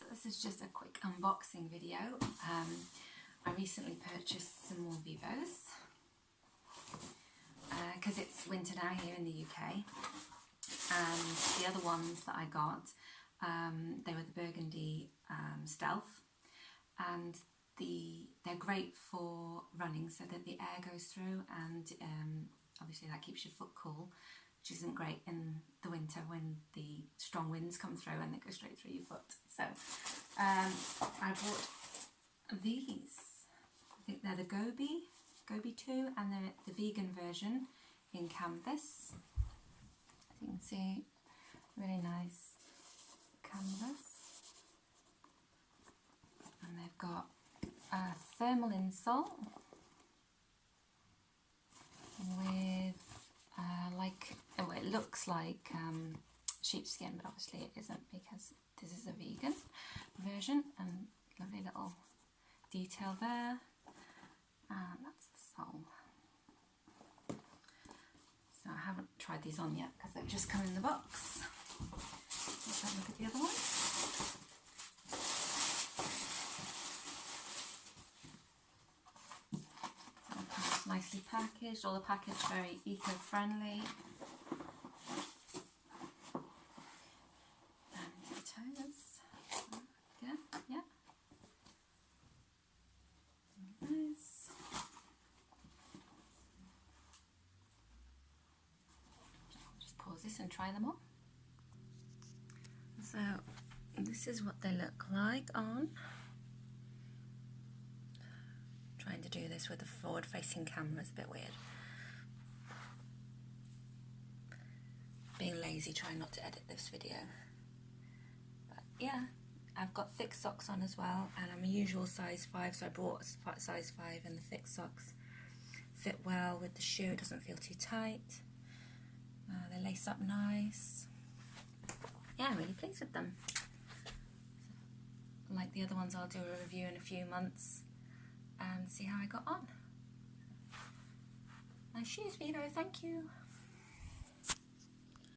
this is just a quick unboxing video. I recently purchased some more Vivos because it's winter now here in the UK, and the other ones that I got, they were the Burgundy Stealth, and they're great for running so that the air goes through, and obviously that keeps your foot cool, which isn't great in the winter when the strong winds come through and they go straight through your foot. So I bought these. I think they're the gobi 2, and they're the vegan version in canvas. As you can see, really nice canvas, and they've got a thermal insole with it looks like sheepskin, but obviously it isn't because this is a vegan version, and lovely little detail there, and that's the sole. So I haven't tried these on yet because they've just come in the box. Let's have a look at the other one. Nicely packaged, all the package very eco-friendly. And the toes, again, yeah. Nice. I'll just pause this and try them on. So this is what they look like on. Trying to do this with a forward-facing camera is a bit weird. Being lazy, trying not to edit this video. But yeah, I've got thick socks on as well, and I'm a usual size 5, so I bought a size 5, and the thick socks fit well with the shoe. It doesn't feel too tight. They lace up nice. Yeah, I'm really pleased with them. So, like the other ones, I'll do a review in a few months and see how I got on. Nice shoes, Vivo, thank you.